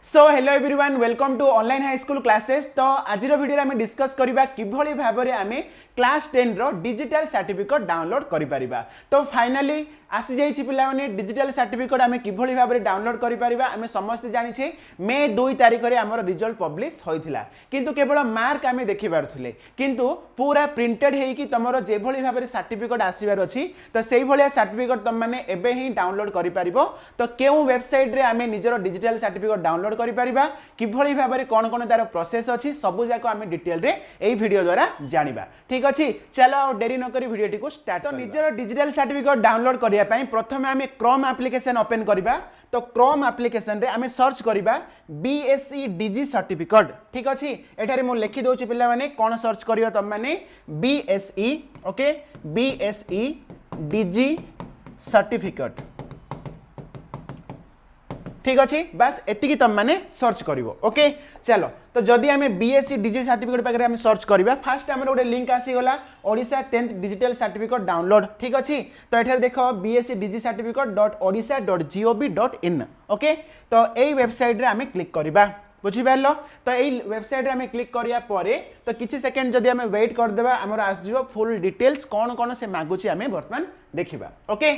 So hello everyone welcome to online high school classes. तो आज video आम discuss करबा किभली भाव में आम क्लास 10 रो डिजिटल सर्टिफिकेट डाउनलोड करि परिबा। तो फाइनली आसी जाइछि पिला माने डिजिटल सर्टिफिकेट आम किभली भाव में डाउनलोड करि परिबा। आम समस्त जानिछे मे 2 तारिख रे हमर रिजल्ट पब्लिश होइथिला, किंतु केवल मार्क आम देखि पारुथिले, किंतु पूरा प्रिंटेड हेई कि तमरो जे भली भाव में सर्टिफिकेट आसीबार अछि तो सेही भलिया सर्टिफिकेट तम माने एबे ही डाउनलोड करि परिबो। तो केउ वेबसाइट रे आम निजरो डिजिटल सर्टिफिकेट डाउनलोड करि परिबा, किभली भाव में कोन कोन तार प्रोसेस अछि सब जाको आम डिटेल रे एई वीडियो द्वारा जानिबा। ठीक अछि, चलो डेरी न करी वीडियो को स्टार्ट। तो निजरो डिजिटल सर्टिफिकेट डाउनलोड करिया पई प्रथमे आम क्रोम एप्लिकेशन ओपन करिबा। तो क्रोम एप्लिकेशन रे आम सर्च करिबा BSE डिजी सर्टिफिकेट। ठीक अछि, एठारे मु लिखि दोछि पिला माने कोन सर्च करियो तम माने BSE, ओके, BSE डिजी सर्टिफिकेट। ठीक अच्छे, बस एतिकी तुम मैंने सर्च करिवो। ओके चलो, तो जदि आम BSE डिजिटल सर्टिफिकेट पाखे आम सर्च करवा, फास्ट आम गोटे लिंक आसीगला Odisha 10th digital certificate download. ठीक अच्छे, तो ये देख BSE digital certificate .odisha.gov.in। Okay, तो यही वेबसाइट रे आम क्लिक करवा, बुझिपार। तो यही वेबसाइट रे आम क्लिक करिया परे तो किछि सेकेंड जदि आम वेट करदेबा आमर आसजिवो फुल डिटेल्स कौन कौन से मागुची आम बर्तमान देखिबा। ओके,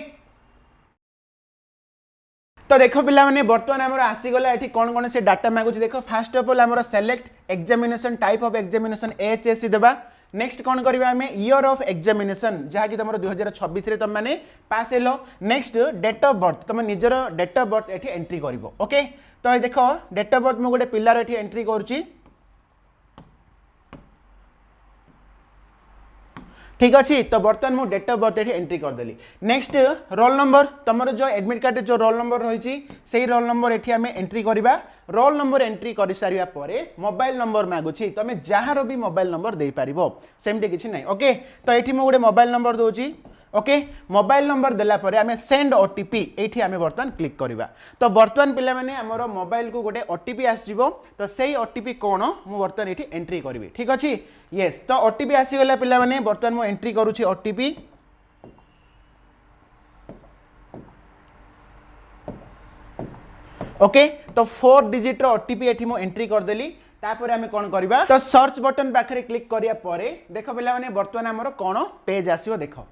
तो देखो पिला माने बर्तमान आमर आसीगला एठी कौन कौन से डाटा मागुची। देखो फास्ट ऑफ ऑल आमर select examination type of examination HSC देबा। नेक्स्ट कौन करबा आमे ईयर ऑफ एग्जामिनेशन जहा कि तमरो 2026 रे तम माने पास hello. Next date of birth, तम निजर डेट ऑफ बर्थ एठी एंट्री करबो। ओके, तो देखो डेट ऑफ बर्थ मु गोटे पिल्लार एठी एंट्री करूची। ठीक अच्छे, तो बर्तमान मुझे डेट ऑफ बर्थ एंट्री करदेली। नेक्स्ट रोल नंबर, तुम जो एडमिट कार्ड जो रोल नंबर रही से रोल नंबर एठी आम एंट्री करवा। रोल नंबर एंट्री कर सारिया परे मोबाइल नंबर मागुची, तुम जार भी मोबाइल नंबर दे पारिबो, सेमती किछि नै। ओके, तो ये मुझे गोटे मोबाइल नंबर दूची। ओके, मोबाइल नंबर देला परे आमे सेंड OTP एठी आमे बर्तमान क्लिक करवा। तो बर्तमान पिला माने हमरो मोबाइल को गोटे OTP आसीबो, तो सेही OTP कोन मु बर्तमान एठी एंट्री करबी। ठीक अछि, यस, तो OTP आसी गला पिला माने बर्तमान मु एंट्री करूची OTP। ओके, तो 4 डिजिट रो OTP एठी मु एंट्री कर देली। तापर आमे कोन करबा, तो सर्च बटन पाखरे क्लिक करिया परे देखो पिला माने बर्तमान हमरो कोन पेज आसीबो। देखो,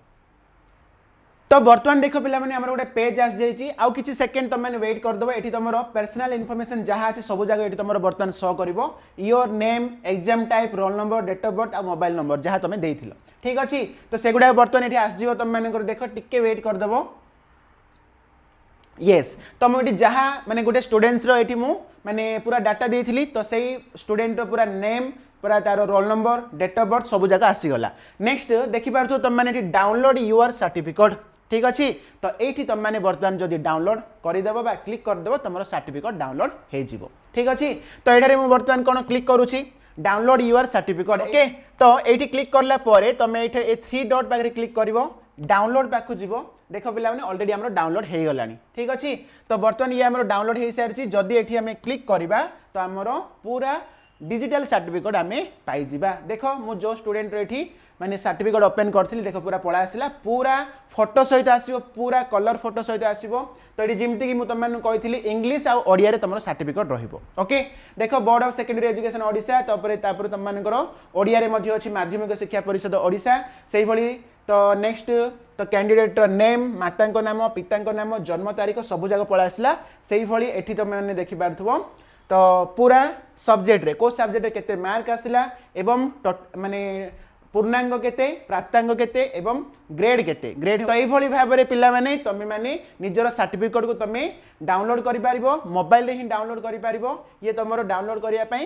तो बर्तमान देखो पिला माने हमर गोटे पेज आस जाइछि। आउ किछि सेकेंड तुम माने वेट कर दबो। एठी तमरो पर्सनल इन्फॉर्मेशन जहा अछि सब जगह एठी तमरो बर्तमान शो करिवो। Your name, exam type, roll number, date of birth आ मोबाइल नंबर जहा तुम देइथिलो। ठीक अछि, तो सेगुडा बर्तमान एठी आस जिवो। तुम माने कर देखो टिके वेट कर दबो। यस, तो मु एठी जहा माने गोटे स्टूडेंट्स रो एठी मु माने पूरा डाटा देइथिली, तो सेही स्टूडेंट रो पूरा नेम, पूरा तार roll number, date of birth सब जगह आसी गला। नेक्स्ट देखि पारथो तुम माने एठी डाउनलोड योर सर्टिफिकेट। ठीक अच्छे, तो ये तुम मैंने बर्तमान जदि डाउनलोड करदेव बा क्लिक करदेव तुम सर्टिफिकेट डाउनलोड हो। ठीक अच्छे, तो ये मुझे बर्तमान कौन क्लिक करुच्ची डाउनलोड योर सर्टिफिकेट। ओके, तो ये क्लिक करला परे तुम ये 3 डॉट पाखे क्लिक कर डाउनलोड पाक जीव। देख पिला ऑलरेडी आम डाउनलोड हो गला। ठीक अच्छे, तो बर्तमान ये आम डाउनलोड हो सारी। जदि ये आम क्लिक करवा तो आमर पूरा डिजिटल सर्टिफिकेट आम पाइबा। देख मु जो स्टूडेंट ये माने सर्टिफिकेट ओपन करथिली, देखो पूरा पळा आसिला, पूरा फोटो सहित आसीबो, पूरा कलर फोटो सहित आसीबो। तो ये जिमती कि मु तुम माने कहिथिली इंग्लिश आ ओडिया रे तमरो सर्टिफिकेट रहिबो। ओके, देखो board of secondary education Odisha, तापर तुम मानकर ओडिया रे मध्ये अछि माध्यमिक शिक्षा परिषद ओडिशा सेही भली। तो नेक्स्ट तो कैंडिडेट नेम, मातांको नाम, पितांको नाम, जन्म तारीख सब जगह पळा आसिला सेही भली। एठी तुम माने देखि पारथुबो तो पूरा सब्जेक्ट रे को सब्जेक्ट रे केते मार्क आसिला एवं माने पूर्णांग केते, प्राप्तांग केते एवं ग्रेड केते ग्रेड। तो यही भाव में पिला माने तमे माने निजर सर्टिफिकेट को तमे डाउनलोड करि पारिबो, मोबाइल रे ही डाउनलोड करि पारिबो। ये तमरो डाउनलोड करिया पई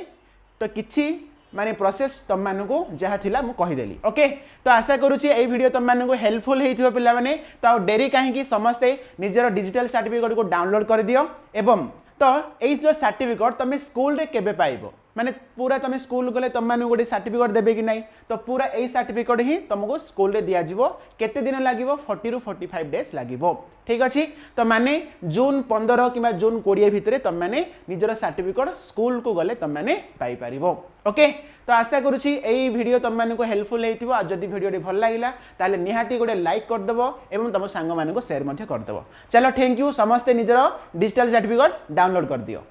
तो किछि माने प्रोसेस तम मानकु जहा थिला मु कहि देली। ओके, तो आशा करूची ए वीडियो तम मानकु हेल्पफुल हेइथिबो पिला माने। तो डेरी काहे कि समस्ते निजर डिजिटल सर्टिफिकेट को डाउनलोड कर दियो। एवं तो एई जो सर्टिफिकेट तमे स्कूल रे केबे पाइबो, माने पूरा तुम स्कूल गले तुम मैंने गोटे सर्टिफिकेट देबे कि नहीं, तो पूरा यही सर्टिफिकेट ही तुमको स्कूल रे दिया जिवो। केते दिन लागिवो 40 ରୁ 45 डेज लागिवो। ठीक अच्छे, तो माने जून 15 कि जून 20 भितर तुम मैंने निजर सर्टिफिकेट स्कूल को गले तुम मैंने पाई पारिबो। ओके, तो आशा करुच्ची यही वीडियो तुम मानक हेल्पफुल होइथिबो। आ जदि वीडियो भल लागिला ताले निहाती गोटे लाइक कर देबो एवं तुम सांग मानक शेयर मध्य कर देबो। चलो थैंक यू, समस्ते निजर डिजिटल सर्टिफिकेट डाउनलोड कर दियो।